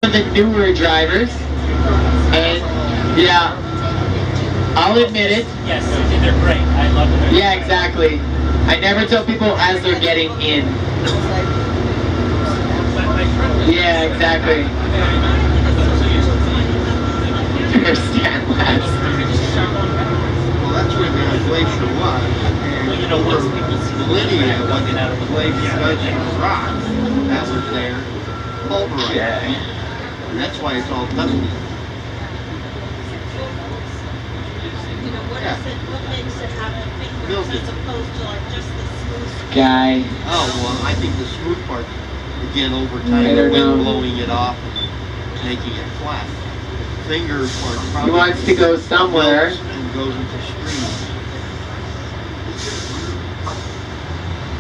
the newer drivers, and yeah, I'll admit it. Yes, they're great. I love them. Yeah, exactly. I never tell people as they're getting in. Yeah, exactly. Stand last. Well, that's where the glacier was. And You know, once people see the millennia, glacier, when get out of the the way. glacier does rock, that was there, pulverized. Okay. And that's why it's all dusty. Yeah. What makes it have the fingers Milky. as opposed to like just the smooth? Guy. Oh, well, I think the smooth part, again, over I time, the don't know. wind blowing it off and making it flat. Finger part He probably wants to go somewhere. melts and goes into streams.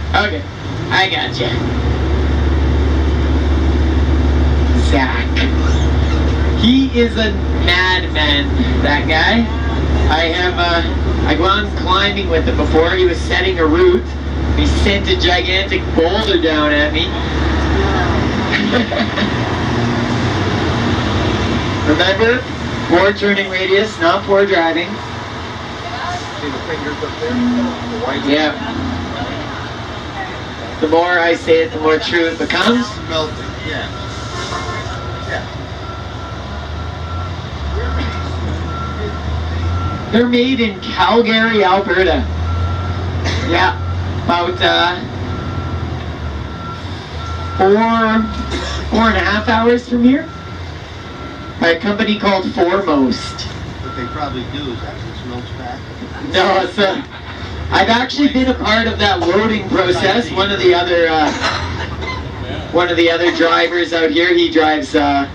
Okay, I gotcha. Zach. He is a madman, that guy. I gone climbing with him before. He was setting a route. He sent a gigantic boulder down at me. Remember, 4 turning radius, not 4 driving. See the fingers up there? The white Yeah. The more I say it, the more true it becomes. melting, yeah. Yeah. They're made in Calgary, Alberta. Yeah, about 4.5 hours from here. By a company called Foremost. What they probably do is after it smells back. No, it's I've actually been a part of that loading process. One of the other drivers out here, he drives some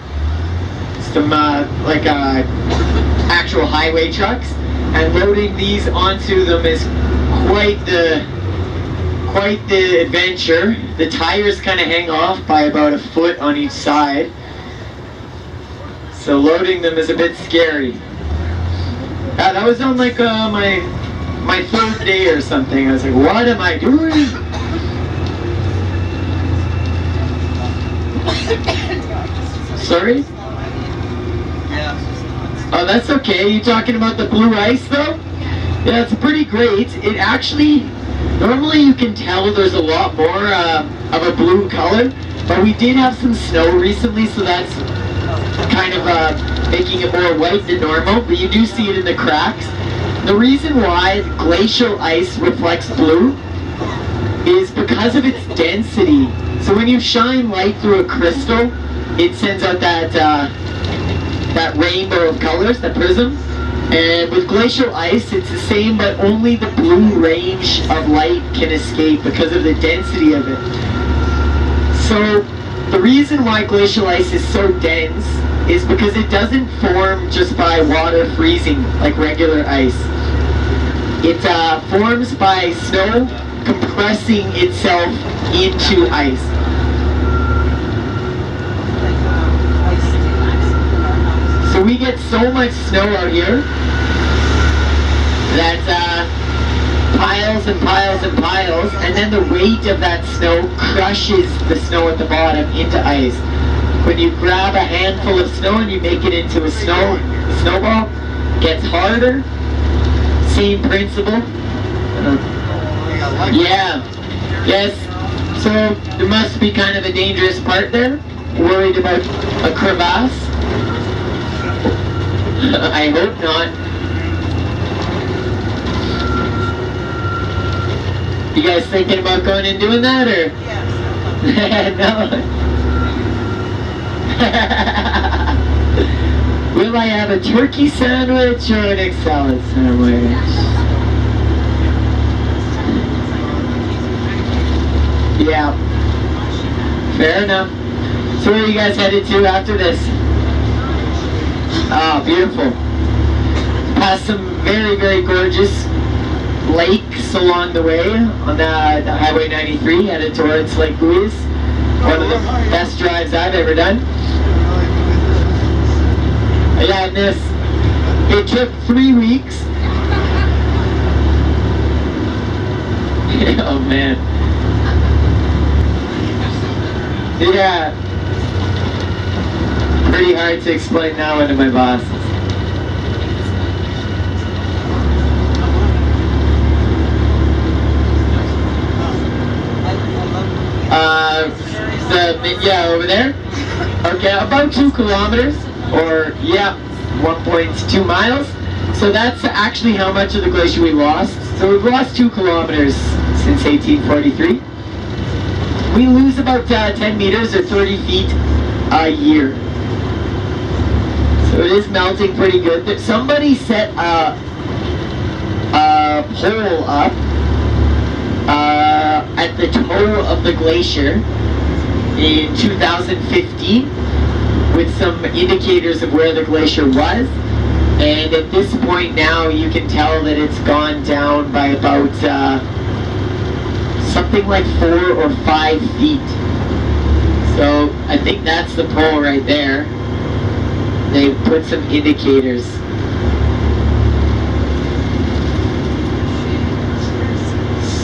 actual highway trucks, and loading these onto them is quite the adventure. The tires kind of hang off by about a foot on each side, so loading them is a bit scary. That was on like my 3rd day or something. I was like, what am I doing? Sorry? Yeah. Oh, that's okay. You talking about the blue ice though? Yeah, it's pretty great. It actually, normally you can tell there's a lot more of a blue color, but we did have some snow recently, so that's kind of making it more white than normal, but you do see it in the cracks. The reason why glacial ice reflects blue is because of its density. So when you shine light through a crystal, it sends out that rainbow of colors, that prism. And with glacial ice, it's the same, but only the blue range of light can escape because of the density of it. So the reason why glacial ice is so dense is because it doesn't form just by water freezing like regular ice. It forms by snow compressing itself into ice. So we get so much snow out here that piles and piles and piles, and then the weight of that snow crushes the snow at the bottom into ice. When you grab a handful of snow and you make it into a snowball, it gets harder. Same principle. Yeah. Yes. So there must be kind of a dangerous part there. Worried about a crevasse? I hope not. You guys thinking about going and doing that, or? Yes. No. Will I have a turkey sandwich or an egg salad sandwich? Yeah. Fair enough. So where are you guys headed to after this? Oh, beautiful. Past some very, very gorgeous lakes along the way on the Highway 93 headed towards Lake Louise. One of the best drives I've ever done. Yeah, and this, it took 3 weeks. Oh man. Yeah. hard to explain that one to my boss. Yeah, over there. Okay, about 2 kilometers, or yeah, 1.2 miles. So that's actually how much of the glacier we lost. So we've lost 2 kilometers since 1843. We lose about 10 meters or 30 feet a year. So it is melting pretty good. Somebody set a pole up at the toe of the glacier in 2015 with some indicators of where the glacier was, and at this point now you can tell that it's gone down by about something like 4 or 5 feet. So I think that's the pole right there. They put some indicators.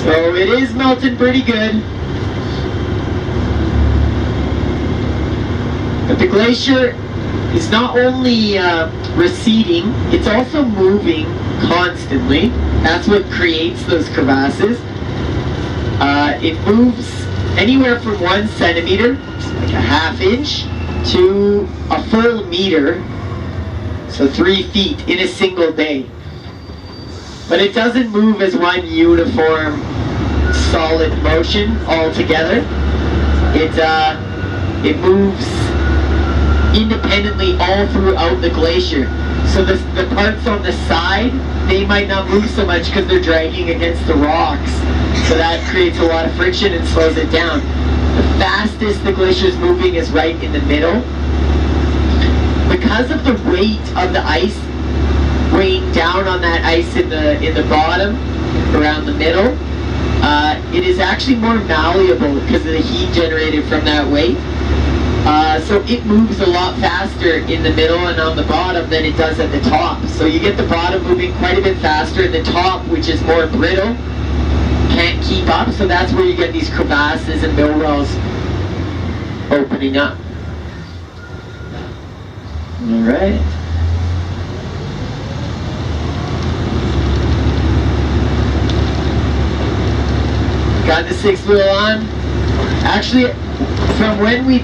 So it is melting pretty good. But the glacier is not only receding, it's also moving constantly. That's what creates those crevasses. It moves anywhere from 1 centimeter, like a ½ inch, to a full meter, so 3 feet in a single day. But it doesn't move as one uniform solid motion altogether. It moves independently all throughout the glacier. So the parts on the side, they might not move so much because they're dragging against the rocks. So that creates a lot of friction and slows it down. The fastest the glacier is moving is right in the middle. Because of the weight of the ice weighing down on that ice in the bottom, around the middle, it is actually more malleable because of the heat generated from that weight. So it moves a lot faster in the middle and on the bottom than it does at the top. So you get the bottom moving quite a bit faster, and the top, which is more brittle, can't keep up. So that's where you get these crevasses and mill wells opening up. All right. Got the 6th wheel on. Actually, from when we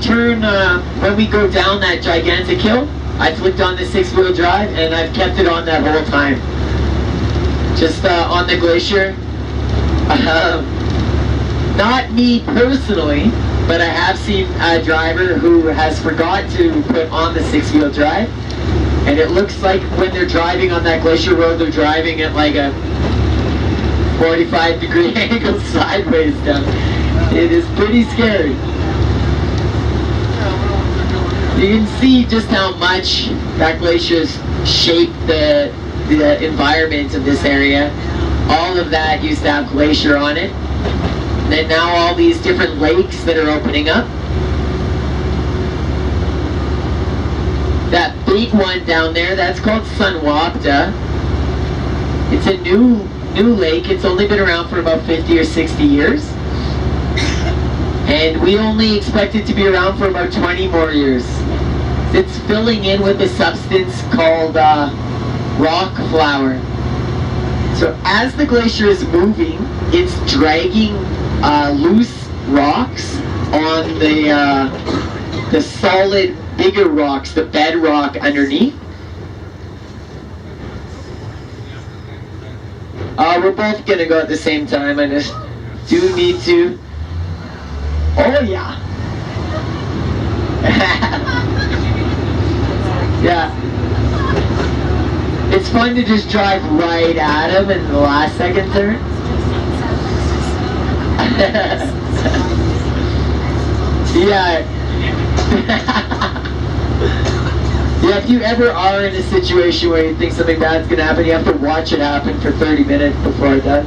go down that gigantic hill, I flicked on the 6th wheel drive and I've kept it on that whole time. Just on the glacier. Not me personally, but I have seen a driver who has forgot to put on the 6th wheel drive, and it looks like when they're driving on that glacier road, they're driving at like a 45-degree angle sideways down. It is pretty scary. You can see just how much that glacier's shaped the environment of this area. All of that used to have glacier on it. And then now all these different lakes that are opening up. That big one down there, that's called Sunwapta. It's a new lake. It's only been around for about 50 or 60 years. And we only expect it to be around for about 20 more years. It's filling in with a substance called rock flour. So as the glacier is moving, it's dragging loose rocks on the solid, bigger rocks, the bedrock underneath. We're both gonna go at the same time. I just do need to. Oh yeah. Yeah. It's fun to just drive right at him in the last second turn. Yeah. Yeah, if you ever are in a situation where you think something bad's gonna happen, you have to watch it happen for 30 minutes before it does.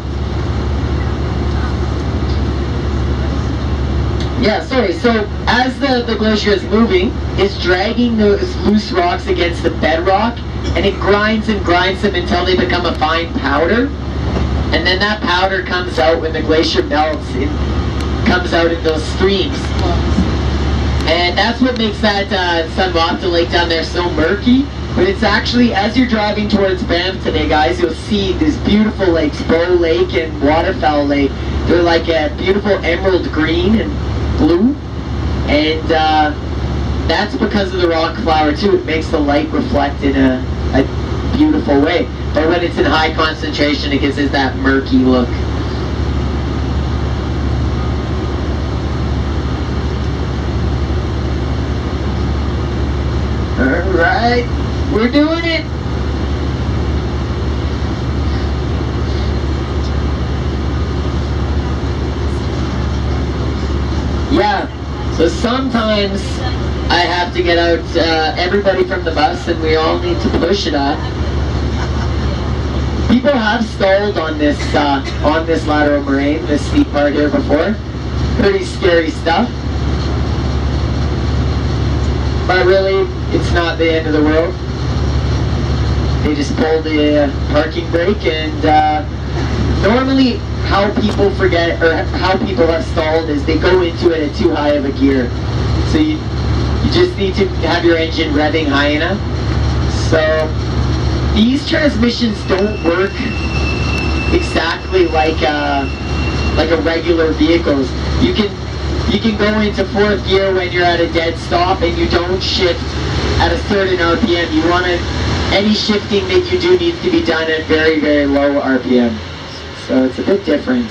Yeah, sorry, so as the glacier is moving, it's dragging those loose rocks against the bedrock, and it grinds and grinds them until they become a fine powder. And then that powder comes out when the glacier melts. It comes out in those streams. And that's what makes that San Mata Lake down there so murky. But it's actually, as you're driving towards Banff today, guys, you'll see these beautiful lakes, Bow Lake and Waterfowl Lake. They're like a beautiful emerald green and blue. And that's because of the rock flower too. It makes the light reflect in a beautiful way. But when it's in high concentration, it gives us that murky look. Alright, we're doing it! Yeah, so sometimes I have to get out everybody from the bus and we all need to push it up. People have stalled on this lateral moraine, this steep part here before. Pretty scary stuff. But really, it's not the end of the world. They just pulled the parking brake, and normally how people forget, or how people have stalled, is they go into it at too high of a gear. So you just need to have your engine revving high enough. So these transmissions don't work exactly like a regular vehicle's. You can go into fourth gear when you're at a dead stop and you don't shift at a certain RPM. You want to, any shifting that you do needs to be done at very, very low RPM. So it's a bit different.